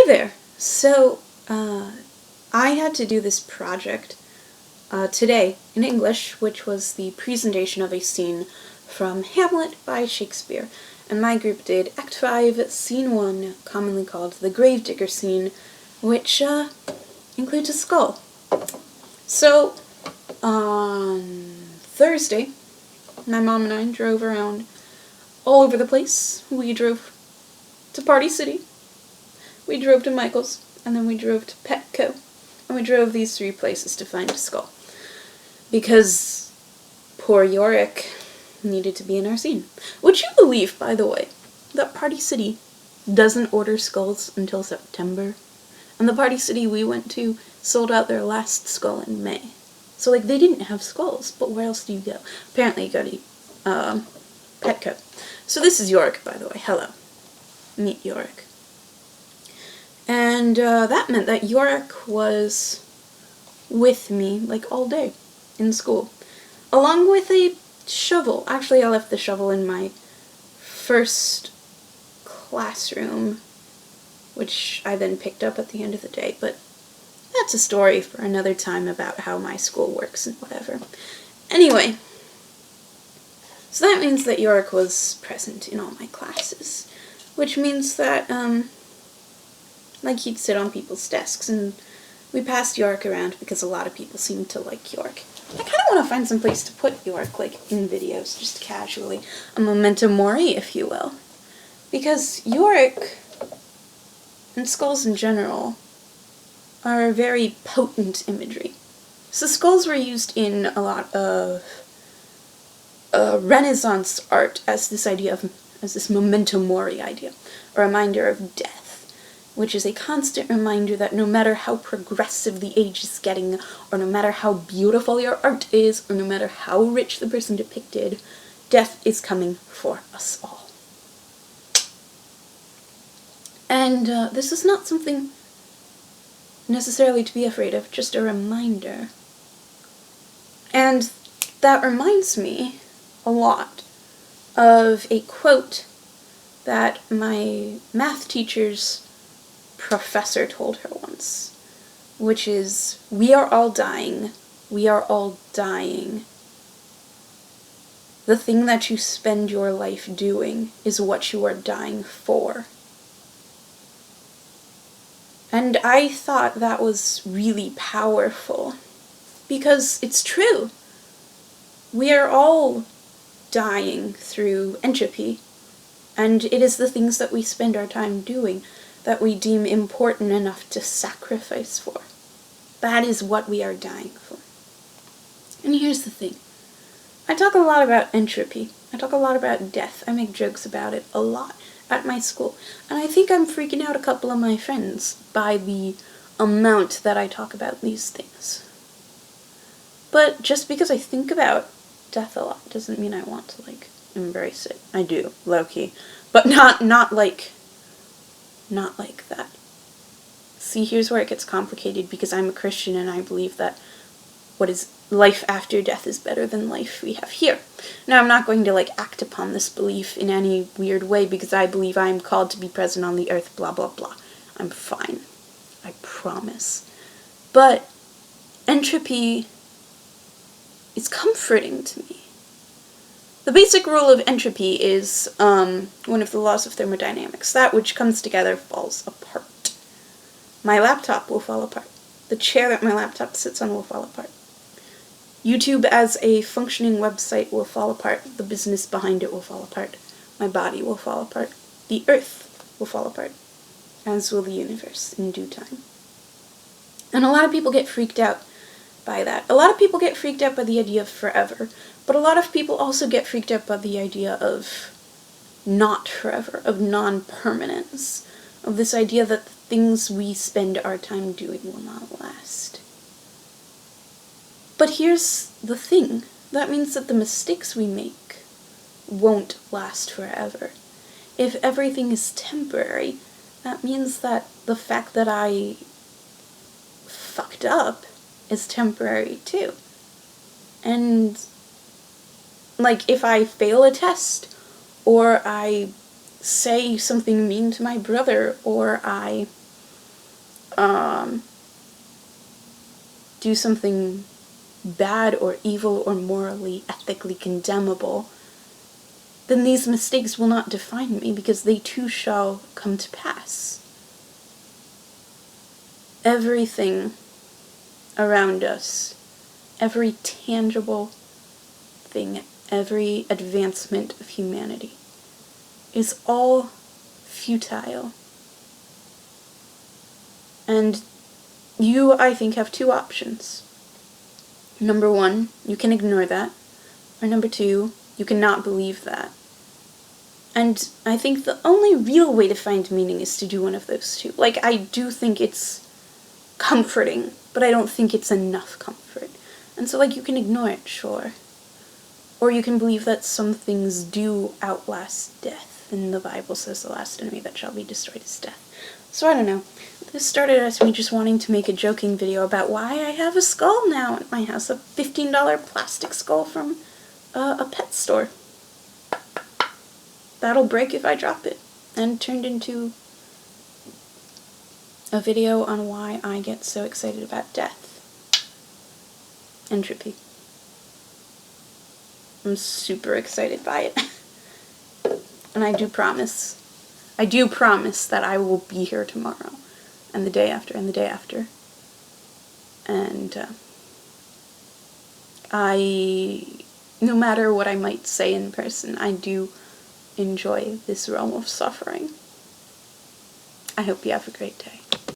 Hi there! So, I had to do this project today in English, which was the presentation of a scene from Hamlet by Shakespeare. And my group did Act 5, Scene 1, commonly called the Gravedigger scene, which includes a skull. So, on Thursday, my mom and I drove around all over the place. We drove to Party City, we drove to Michael's, and then we drove to Petco, and we drove these three places to find a skull. Because poor Yorik needed to be in our scene. Would you believe, by the way, that Party City doesn't order skulls until September? And the Party City we went to sold out their last skull in May. So, like, they didn't have skulls, but where else do you go? Apparently you go to, Petco. So this is Yorik, by the way. Hello. Meet Yorik. And, that meant that Yorik was with me, like, all day in school. Along with a shovel. Actually, I left the shovel in my first classroom, which I then picked up at the end of the day, but that's a story for another time about how my school works and whatever. Anyway, so that means that Yorik was present in all my classes, which means that, like, he'd sit on people's desks, and we passed Yorik around because a lot of people seemed to like Yorik. I kind of want to find some place to put Yorik, like, in videos, just casually. A memento mori, if you will. Because Yorik, and skulls in general, are very potent imagery. So skulls were used in a lot of Renaissance art as this idea of, as this memento mori idea, a reminder of death, which is a constant reminder that no matter how progressive the age is getting, or no matter how beautiful your art is, or no matter how rich the person depicted, death is coming for us all. And this is not something necessarily to be afraid of, just a reminder. And that reminds me a lot of a quote that my math teacher's professor told her once, which is, "We are all dying. We are all dying. The thing that you spend your life doing is what you are dying for." And I thought that was really powerful, because it's true. We are all dying through entropy, and it is the things that we spend our time doing that we deem important enough to sacrifice for. That is what we are dying for. And here's the thing. I talk a lot about entropy. I talk a lot about death. I make jokes about it a lot at my school. And I think I'm freaking out a couple of my friends by the amount that I talk about these things. But just because I think about death a lot doesn't mean I want to, like, embrace it. I do, low-key. But not like that. See, here's where it gets complicated, because I'm a Christian and I believe that what is life after death is better than life we have here. Now, I'm not going to, like, act upon this belief in any weird way, because I believe I am called to be present on the earth, blah, blah, blah. I'm fine. I promise. But entropy is comforting to me. The basic rule of entropy is one of the laws of thermodynamics. That which comes together falls apart. My laptop will fall apart. The chair that my laptop sits on will fall apart. YouTube as a functioning website will fall apart. The business behind it will fall apart. My body will fall apart. The earth will fall apart. As will the universe in due time. And a lot of people get freaked out by that. A lot of people get freaked out by the idea of forever. But a lot of people also get freaked out by the idea of not forever, of non-permanence, of this idea that the things we spend our time doing will not last. But here's the thing. That means that the mistakes we make won't last forever. If everything is temporary, that means that the fact that I fucked up is temporary too. And, like, if I fail a test, or I say something mean to my brother, or I do something bad or evil or morally, ethically condemnable, then these mistakes will not define me, because they too shall come to pass. Everything around us, every tangible thing, every advancement of humanity is all futile. And you, I think, have two options. Number one, you can ignore that. Or number two, you cannot believe that. And I think the only real way to find meaning is to do one of those two. Like, I do think it's comforting, but I don't think it's enough comfort. And so, like, you can ignore it, sure. Or you can believe that some things do outlast death, and the Bible says the last enemy that shall be destroyed is death. So I don't know. This started as me just wanting to make a joking video about why I have a skull now at my house, a $15 plastic skull from a pet store. That'll break if I drop it. And turned into a video on why I get so excited about death. Entropy. I'm super excited by it. And I do promise that I will be here tomorrow, and the day after, and the day after. And no matter what I might say in person, I do enjoy this realm of suffering. I hope you have a great day.